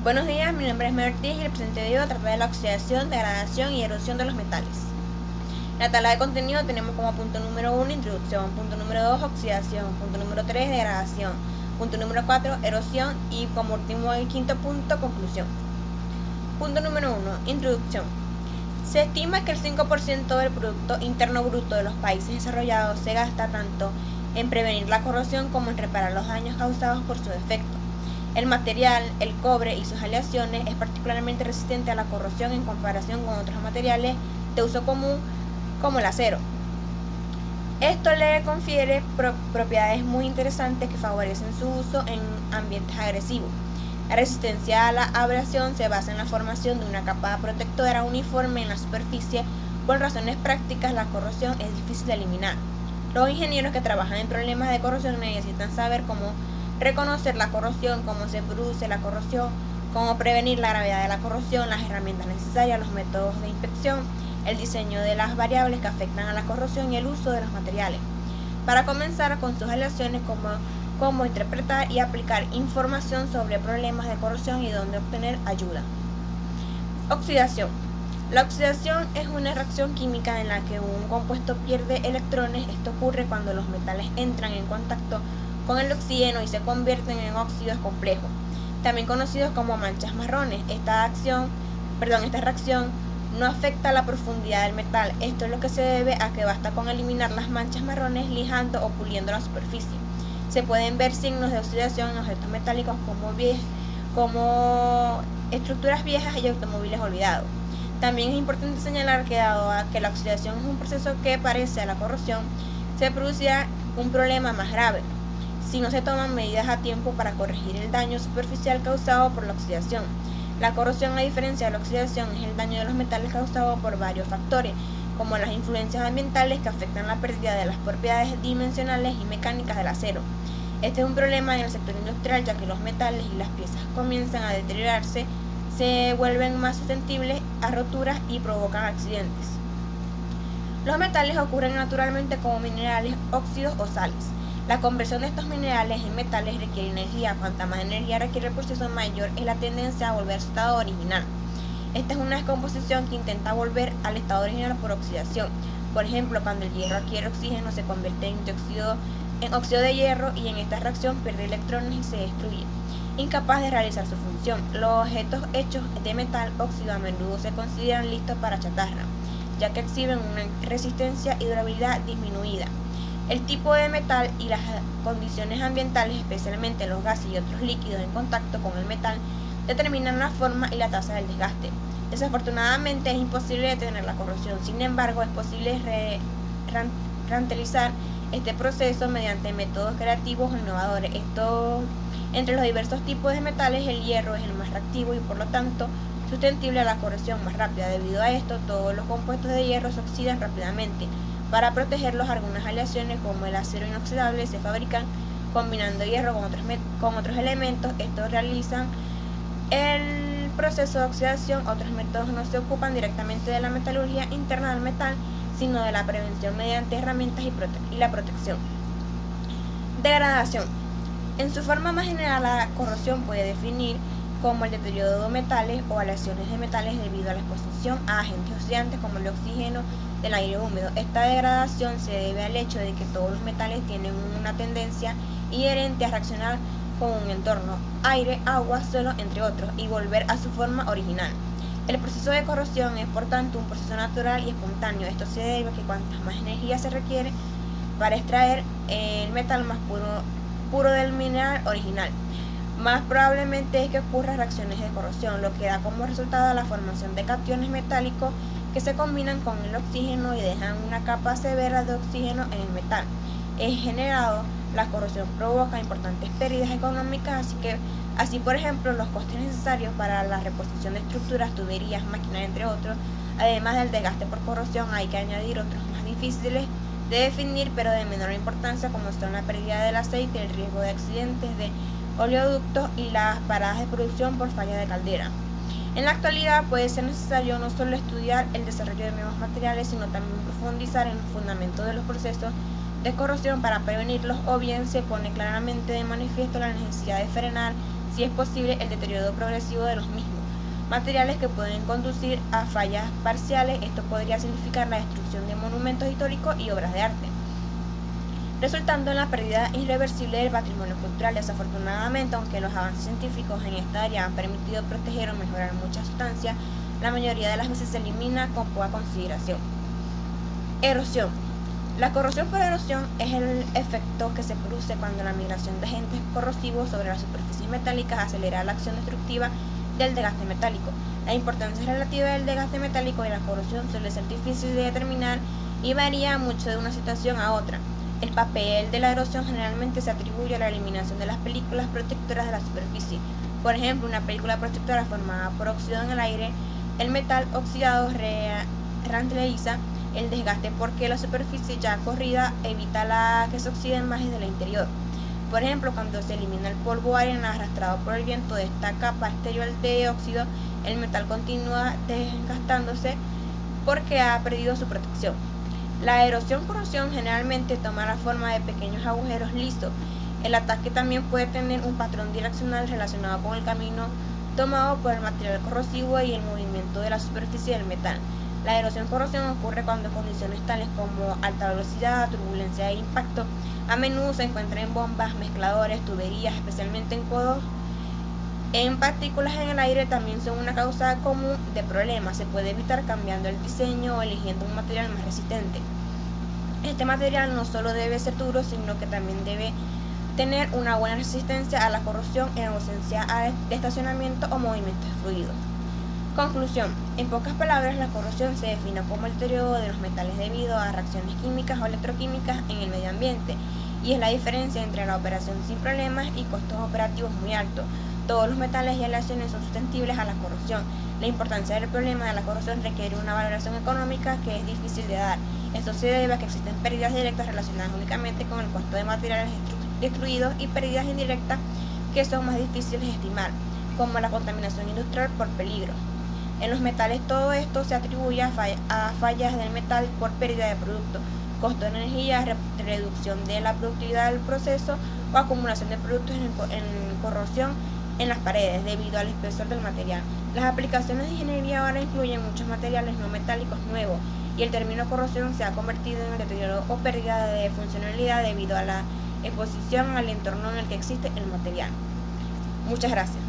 Buenos días, mi nombre es Mer Ortiz y el presente video trata de la oxidación, degradación y erosión de los metales. En la tabla de contenido tenemos como punto número 1 introducción, punto número 2 oxidación, punto número 3 degradación, punto número 4 erosión y como último y quinto punto conclusión. Punto número 1 introducción. Se estima que el 5% del Producto Interno Bruto de los países desarrollados se gasta tanto en prevenir la corrosión como en reparar los daños causados por su defecto. El material, el cobre y sus aleaciones, es particularmente resistente a la corrosión en comparación con otros materiales de uso común como el acero. Esto le confiere propiedades muy interesantes que favorecen su uso en ambientes agresivos. La resistencia a la abrasión se basa en la formación de una capa protectora uniforme en la superficie. Por razones prácticas, la corrosión es difícil de eliminar. Los ingenieros que trabajan en problemas de corrosión necesitan saber cómo reconocer la corrosión, cómo se produce la corrosión, cómo prevenir la gravedad de la corrosión, las herramientas necesarias, los métodos de inspección, el diseño de las variables que afectan a la corrosión y el uso de los materiales. Para comenzar con sus aleaciones, cómo interpretar y aplicar información sobre problemas de corrosión y dónde obtener ayuda. Oxidación. La oxidación es una reacción química en la que un compuesto pierde electrones. Esto ocurre cuando los metales entran en contacto con el oxígeno y se convierten en óxidos complejos, también conocidos como manchas marrones. Esta reacción no afecta la profundidad del metal. Esto es lo que se debe a que basta con eliminar las manchas marrones lijando o puliendo la superficie. Se pueden ver signos de oxidación en objetos metálicos como estructuras viejas y automóviles olvidados. También es importante señalar que dado a que la oxidación es un proceso que parece a la corrosión, se producirá un problema más grave si no se toman medidas a tiempo para corregir el daño superficial causado por la oxidación. La corrosión, a diferencia de la oxidación, es el daño de los metales causado por varios factores, como las influencias ambientales que afectan la pérdida de las propiedades dimensionales y mecánicas del acero. Este es un problema en el sector industrial, ya que los metales y las piezas comienzan a deteriorarse, se vuelven más susceptibles a roturas y provocan accidentes. Los metales ocurren naturalmente como minerales, óxidos o sales. La conversión de estos minerales en metales requiere energía. Cuanta más energía requiere el proceso, mayor es la tendencia a volver a su estado original. Esta es una descomposición que intenta volver al estado original por oxidación. Por ejemplo, cuando el hierro adquiere oxígeno, se convierte en óxido de hierro y en esta reacción pierde electrones y se destruye, incapaz de realizar su función. Los objetos hechos de metal óxido a menudo se consideran listos para chatarra, ya que exhiben una resistencia y durabilidad disminuida. El tipo de metal y las condiciones ambientales, especialmente los gases y otros líquidos en contacto con el metal, determinan la forma y la tasa del desgaste. Desafortunadamente es imposible detener la corrosión. Sin embargo, es posible ralentizar este proceso mediante métodos creativos o innovadores. Entre los diversos tipos de metales, el hierro es el más reactivo y por lo tanto susceptible a la corrosión más rápida. Debido a esto, todos los compuestos de hierro se oxidan rápidamente. Para protegerlos, algunas aleaciones como el acero inoxidable se fabrican combinando hierro con otros elementos. Estos realizan el proceso de oxidación. Otros métodos no se ocupan directamente de la metalurgia interna del metal, sino de la prevención mediante herramientas y la protección. Degradación. En su forma más general, la corrosión puede definir como el deterioro de metales o aleaciones de metales debido a la exposición a agentes oxidantes como el oxígeno del aire húmedo. Esta degradación se debe al hecho de que todos los metales tienen una tendencia inherente a reaccionar con un entorno, aire, agua, suelo, entre otros, y volver a su forma original. El proceso de corrosión es por tanto un proceso natural y espontáneo. Esto se debe a que cuantas más energía se requiere para extraer el metal más puro del mineral original, más probablemente es que ocurran reacciones de corrosión, lo que da como resultado la formación de cationes metálicos que se combinan con el oxígeno y dejan una capa severa de oxígeno en el metal. En general, la corrosión provoca importantes pérdidas económicas, así por ejemplo, los costes necesarios para la reposición de estructuras, tuberías, máquinas, entre otros. Además del desgaste por corrosión, hay que añadir otros más difíciles de definir, pero de menor importancia, como son la pérdida del aceite, el riesgo de accidentes de oleoductos y las paradas de producción por falla de caldera. En la actualidad puede ser necesario no solo estudiar el desarrollo de nuevos materiales, sino también profundizar en los fundamentos de los procesos de corrosión para prevenirlos, o bien se pone claramente de manifiesto la necesidad de frenar si es posible, el deterioro progresivo de los mismos. Materiales que pueden conducir a fallas parciales, esto podría significar la destrucción de monumentos históricos y obras de arte, resultando en la pérdida irreversible del patrimonio cultural. Desafortunadamente, aunque los avances científicos en esta área han permitido proteger o mejorar muchas sustancias, la mayoría de las veces se elimina con poca consideración. Erosión. La corrosión por erosión es el efecto que se produce cuando la migración de agentes corrosivos sobre las superficies metálicas acelera la acción destructiva del desgaste metálico. La importancia relativa del desgaste metálico y la corrosión suele ser difícil de determinar y varía mucho de una situación a otra. El papel de la erosión generalmente se atribuye a la eliminación de las películas protectoras de la superficie. Por ejemplo, una película protectora formada por óxido en el aire, el metal oxidado ralentiza el desgaste porque la superficie ya corrida evita que se oxiden más desde el interior. Por ejemplo, cuando se elimina el polvo o arena arrastrado por el viento de esta capa exterior de óxido, el metal continúa desgastándose porque ha perdido su protección. La erosión-corrosión generalmente toma la forma de pequeños agujeros lisos. El ataque también puede tener un patrón direccional relacionado con el camino tomado por el material corrosivo y el movimiento de la superficie del metal. La erosión-corrosión ocurre cuando condiciones tales como alta velocidad, turbulencia e impacto a menudo se encuentran en bombas, mezcladores, tuberías, especialmente en codos. En partículas en el aire también son una causa común de problemas. Se puede evitar cambiando el diseño o eligiendo un material más resistente. Este material no solo debe ser duro, sino que también debe tener una buena resistencia a la corrosión en ausencia de estacionamiento o movimientos fluidos. Conclusión. En pocas palabras, la corrosión se define como el deterioro de los metales debido a reacciones químicas o electroquímicas en el medio ambiente, y es la diferencia entre la operación sin problemas y costos operativos muy altos. Todos los metales y aleaciones son susceptibles a la corrosión. La importancia del problema de la corrosión requiere una valoración económica que es difícil de dar. Esto se debe a que existen pérdidas directas relacionadas únicamente con el costo de materiales destruidos y pérdidas indirectas que son más difíciles de estimar, como la contaminación industrial por peligro. En los metales todo esto se atribuye a fallas del metal por pérdida de producto, costo de energía, reducción de la productividad del proceso o acumulación de productos en corrosión en las paredes debido al espesor del material. Las aplicaciones de ingeniería ahora incluyen muchos materiales no metálicos nuevos y el término corrosión se ha convertido en el deterioro o pérdida de funcionalidad debido a la exposición al entorno en el que existe el material. Muchas gracias.